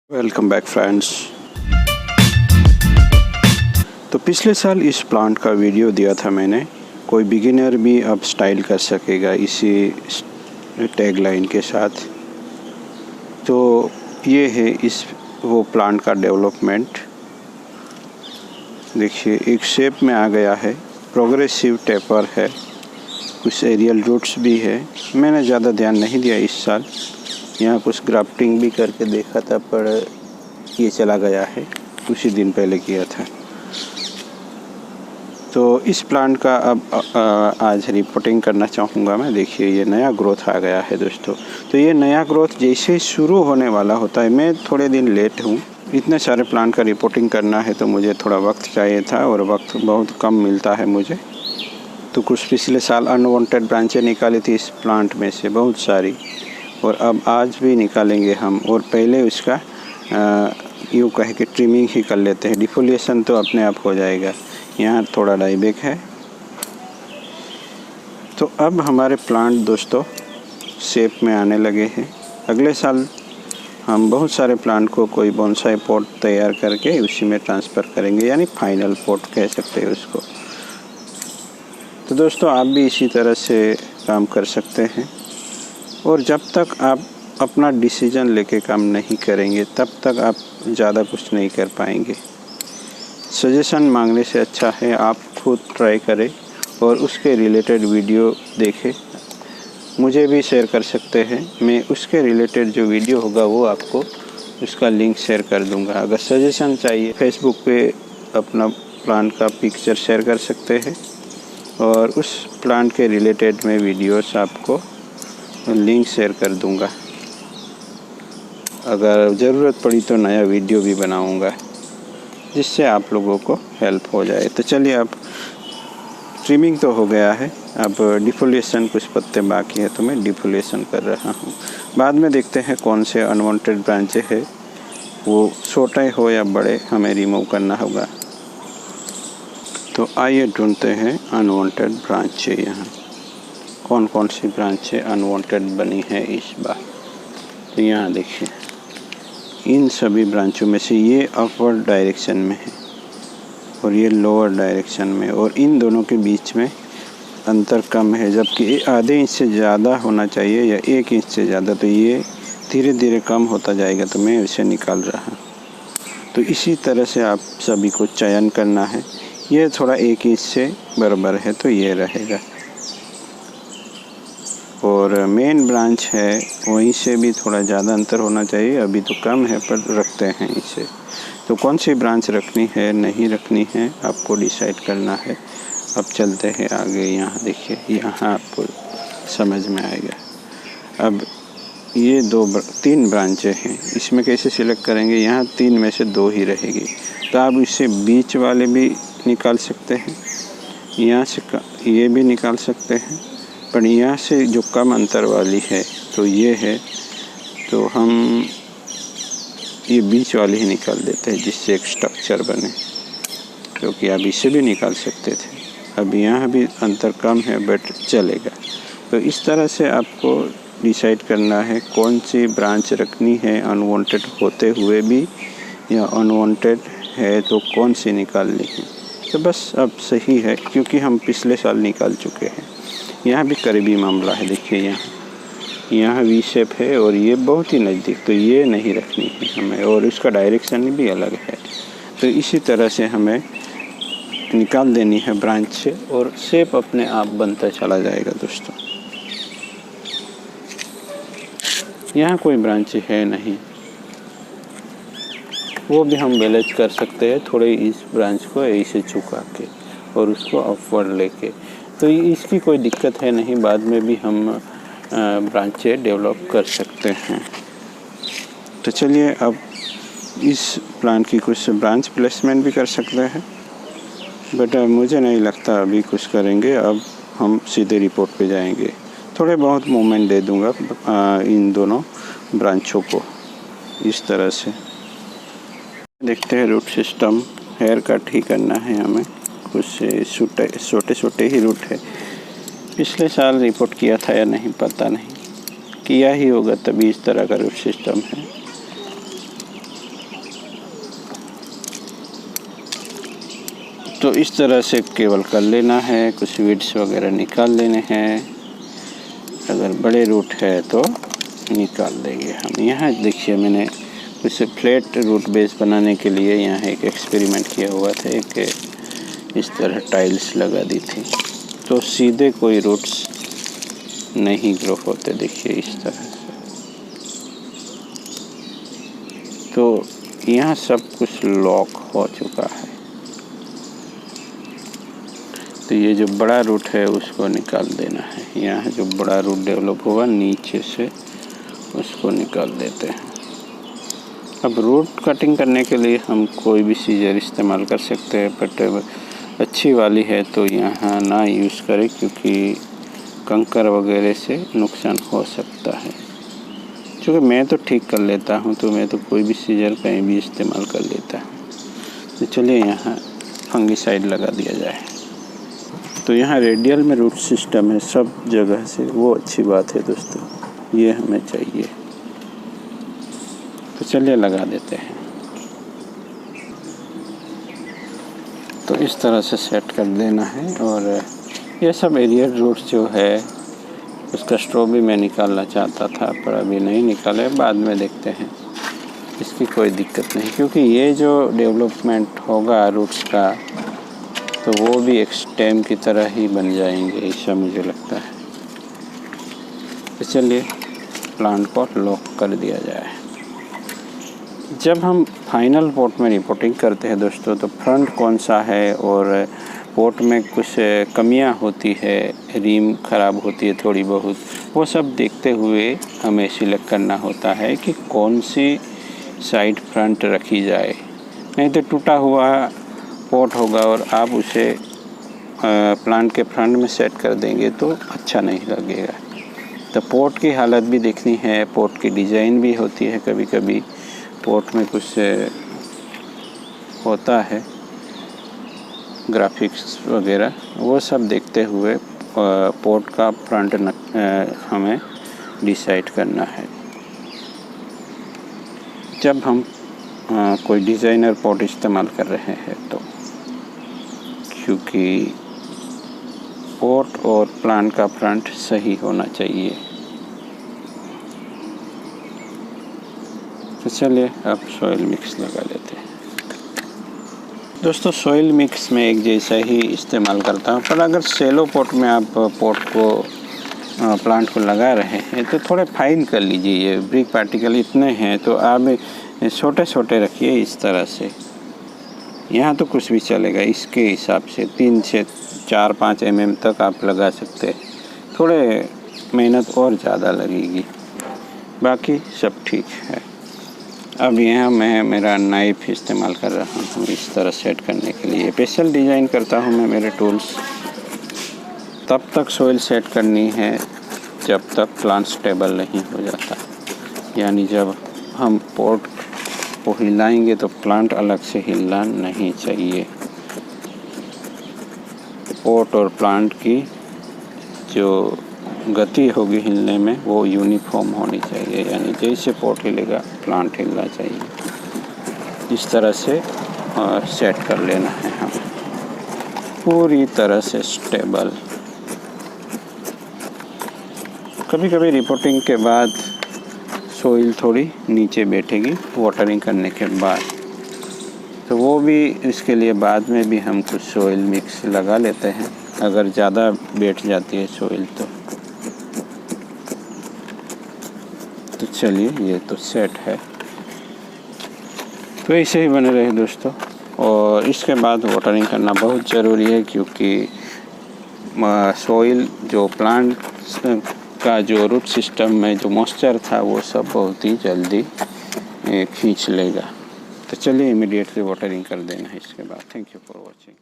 Welcome back friends. तो पिछले साल इस प्लांट का वीडियो दिया था मैंने, कोई बिगिनर भी अब स्टाइल कर सकेगा इसी टैगलाइन के साथ। तो ये है इस वो प्लांट का डेवलपमेंट। देखिए एक शेप में आ गया है, प्रोग्रेसिव टेपर है, कुछ एरियल रूट्स भी है। मैंने ज़्यादा ध्यान नहीं दिया इस साल, यहाँ कुछ ग्राफ्टिंग भी करके देखा था पर ये चला गया है, कुछ ही दिन पहले किया था। तो इस प्लांट का अब आज रिपोर्टिंग करना चाहूँगा मैं। देखिए ये नया ग्रोथ आ गया है दोस्तों। तो ये नया ग्रोथ जैसे ही शुरू होने वाला होता है, मैं थोड़े दिन लेट हूँ, इतने सारे प्लांट का रिपोर्टिंग करना है तो मुझे थोड़ा वक्त चाहिए था और वक्त बहुत कम मिलता है मुझे। तो कुछ पिछले साल अनवांटेड ब्रांचें निकाली थी इस प्लांट में से बहुत सारी, और अब आज भी निकालेंगे हम। और पहले उसका यूँ कह के ट्रिमिंग ही कर लेते हैं, डिफोलिएशन तो अपने आप हो जाएगा। यहाँ थोड़ा डाईबैक है। तो अब हमारे प्लांट दोस्तों शेप में आने लगे हैं। अगले साल हम बहुत सारे प्लांट को कोई बोनसाई पॉट तैयार करके उसी में ट्रांसफ़र करेंगे, यानी फाइनल पॉट कह सकते हैं उसको। तो दोस्तों आप भी इसी तरह से काम कर सकते हैं, और जब तक आप अपना डिसीजन लेके काम नहीं करेंगे तब तक आप ज़्यादा कुछ नहीं कर पाएंगे। सजेशन मांगने से अच्छा है आप खुद ट्राई करें और उसके रिलेटेड वीडियो देखें। मुझे भी शेयर कर सकते हैं, मैं उसके रिलेटेड जो वीडियो होगा वो आपको उसका लिंक शेयर कर दूंगा। अगर सजेशन चाहिए फेसबुक पे अपना प्लांट का पिक्चर शेयर कर सकते हैं, और उस प्लांट के रिलेटेड में वीडियोस आपको लिंक शेयर कर दूंगा। अगर ज़रूरत पड़ी तो नया वीडियो भी बनाऊंगा जिससे आप लोगों को हेल्प हो जाए। तो चलिए अब ट्रिमिंग तो हो गया है, अब डिफोलिएशन कुछ पत्ते बाकी है तो मैं डिफोलिएशन कर रहा हूँ। बाद में देखते हैं कौन से अनवांटेड ब्रांचें हैं, वो छोटे हो या बड़े हमें रिमूव करना होगा। तो आइए ढूंढते हैं अनवांटेड ब्रांचें। यहाँ कौन कौन सी ब्रांचें अनवांटेड बनी है इस बार। तो यहाँ देखिए इन सभी ब्रांचों में से ये अपवर्ड डायरेक्शन में है और ये लोअर डायरेक्शन में, और इन दोनों के बीच में अंतर कम है, जबकि आधे इंच से ज़्यादा होना चाहिए या 1 इंच से ज़्यादा। तो ये धीरे धीरे कम होता जाएगा, तो मैं इसे निकाल रहा हूँ। तो इसी तरह से आप सभी को चयन करना है। ये थोड़ा 1 इंच से बराबर है तो ये रहेगा, और मेन ब्रांच है वहीं से भी थोड़ा ज़्यादा अंतर होना चाहिए, अभी तो कम है पर रखते हैं इसे। तो कौन सी ब्रांच रखनी है नहीं रखनी है आपको डिसाइड करना है। अब चलते हैं आगे। यहाँ देखिए, यहाँ आपको समझ में आएगा। अब ये 3 ब्रांचें हैं, इसमें कैसे सिलेक्ट करेंगे। यहाँ 3 में से 2 ही रहेगी, तो आप इससे बीच वाले भी निकाल सकते हैं, यहाँ से ये भी निकाल सकते हैं, पर यहाँ से जो कम अंतर वाली है तो ये है, तो हम ये बीच वाली ही निकाल देते हैं जिससे एक स्ट्रक्चर बने, क्योंकि आप इसे भी निकाल सकते थे। अब यहाँ भी अंतर कम है बट चलेगा। तो इस तरह से आपको डिसाइड करना है कौन सी ब्रांच रखनी है अनवांटेड होते हुए भी, या अनवांटेड है तो कौन सी निकालनी है। तो बस अब सही है क्योंकि हम पिछले साल निकाल चुके हैं। यहाँ भी करीबी मामला है। देखिए यहाँ वी शेप है और ये बहुत ही नज़दीक, तो ये नहीं रखनी है हमें, और इसका डायरेक्शन भी अलग है। तो इसी तरह से हमें निकाल देनी है ब्रांच से, और शेप अपने आप बनता चला जाएगा दोस्तों। यहाँ कोई ब्रांच है नहीं, वो भी हम बैलेंस कर सकते हैं थोड़े इस ब्रांच को ऐसे झुका के और उसको अपवर्ड लेके। तो इसकी कोई दिक्कत है नहीं, बाद में भी हम ब्रांचें डेवलप कर सकते हैं। तो चलिए अब इस प्लांट की कुछ ब्रांच प्लेसमेंट भी कर सकते हैं, बट मुझे नहीं लगता अभी कुछ करेंगे। अब हम सीधे रिपोर्ट पे जाएंगे। थोड़े बहुत मूवमेंट दे दूंगा इन दोनों ब्रांचों को इस तरह से। देखते हैं रूट सिस्टम, हेयर कट ही करना है हमें, कुछ छोटे छोटे ही रूट है। पिछले साल रिपोर्ट किया था या नहीं पता नहीं, किया ही होगा तभी इस तरह का रूट सिस्टम है। तो इस तरह से केवल कर लेना है, कुछ वीड्स वगैरह निकाल लेने हैं। अगर बड़े रूट है तो निकाल देंगे हम। यहाँ देखिए मैंने कुछ फ्लैट रूट बेस बनाने के लिए यहाँ एक एक्सपेरिमेंट किया हुआ था। एक इस तरह टाइल्स लगा दी थी तो सीधे कोई रूट्स नहीं ग्रो होते। देखिए इस तरह से। तो यहाँ सब कुछ लॉक हो चुका है। तो ये जो बड़ा रूट है उसको निकाल देना है। यहाँ जो बड़ा रूट डेवलप हुआ नीचे से उसको निकाल देते हैं। अब रूट कटिंग करने के लिए हम कोई भी सीजर इस्तेमाल कर सकते हैं, बट अच्छी वाली है तो यहाँ ना यूज़ करें क्योंकि कंकर वगैरह से नुकसान हो सकता है। क्योंकि मैं तो ठीक कर लेता हूँ तो मैं तो कोई भी सीजर कहीं भी इस्तेमाल कर लेता हूँ। तो चलिए यहाँ फंगिसाइड लगा दिया जाए। तो यहाँ रेडियल में रूट सिस्टम है सब जगह से, वो अच्छी बात है दोस्तों, ये हमें चाहिए। तो चलिए लगा देते हैं। तो इस तरह से सेट कर देना है। और ये सब एरियल रूट जो है उसका स्ट्रो भी मैं निकालना चाहता था पर अभी नहीं निकाले, बाद में देखते हैं। इसकी कोई दिक्कत नहीं क्योंकि ये जो डेवलपमेंट होगा रूट्स का तो वो भी एक स्टेम की तरह ही बन जाएंगे, ऐसा मुझे लगता है। तो चलिए प्लांट को लॉक कर दिया जाए। जब हम फाइनल पोट में रिपोर्टिंग करते हैं दोस्तों तो फ्रंट कौन सा है और पोट में कुछ कमियां होती है, रीम ख़राब होती है थोड़ी बहुत, वो सब देखते हुए हमें सिलेक्ट करना होता है कि कौन सी साइड फ्रंट रखी जाए। नहीं तो टूटा हुआ पोट होगा और आप उसे प्लांट के फ्रंट में सेट कर देंगे तो अच्छा नहीं लगेगा। तो पोट की हालत भी देखनी है, पोट की डिज़ाइन भी होती है। कभी कभी पोट में कुछ होता है ग्राफिक्स वगैरह, वो सब देखते हुए पोट का फ्रंट हमें डिसाइड करना है जब हम कोई डिज़ाइनर पोट इस्तेमाल कर रहे हैं तो, क्योंकि पोट और प्लांट का फ्रंट सही होना चाहिए। तो चलिए अब सॉइल मिक्स लगा लेते हैं। दोस्तों सॉइल मिक्स में एक जैसा ही इस्तेमाल करता हूँ, पर अगर सेलो पोट में आप पोट को प्लांट को लगा रहे हैं तो थोड़े फाइन कर लीजिए। ये ब्रिक पार्टिकल इतने हैं तो आप छोटे छोटे रखिए इस तरह से। यहाँ तो कुछ भी चलेगा, इसके हिसाब से 3 से 4-5 mm तक आप लगा सकते हैं। थोड़े मेहनत और ज़्यादा लगेगी, बाकी सब ठीक है। अब यहाँ मैं मेरा नाइफ इस्तेमाल कर रहा हूँ इस तरह सेट करने के लिए। स्पेशल डिज़ाइन करता हूँ मैं मेरे टूल्स। तब तक सॉइल सेट करनी है जब तक प्लांट स्टेबल नहीं हो जाता, यानी जब हम पोट को हिलाएंगे तो प्लांट अलग से हिलना नहीं चाहिए। पोट और प्लांट की जो गति होगी हिलने में वो यूनिफॉर्म होनी चाहिए, यानी जैसे पोट हिलेगा प्लांट हिलना चाहिए। इस तरह से सेट कर लेना है हम पूरी तरह से स्टेबल। कभी कभी रिपोर्टिंग के बाद सोइल थोड़ी नीचे बैठेगी वाटरिंग करने के बाद, तो वो भी इसके लिए बाद में भी हम कुछ सोइल मिक्स लगा लेते हैं अगर ज़्यादा बैठ जाती है सोइल तो चलिए ये तो सेट है। तो ऐसे ही बने रहे दोस्तों। और इसके बाद वाटरिंग करना बहुत ज़रूरी है क्योंकि सोइल जो प्लांट का जो रूट सिस्टम में जो मॉइस्चर था वो सब बहुत ही जल्दी खींच लेगा। तो चलिए इमीडिएटली वाटरिंग कर देना है इसके बाद। Thank you for watching.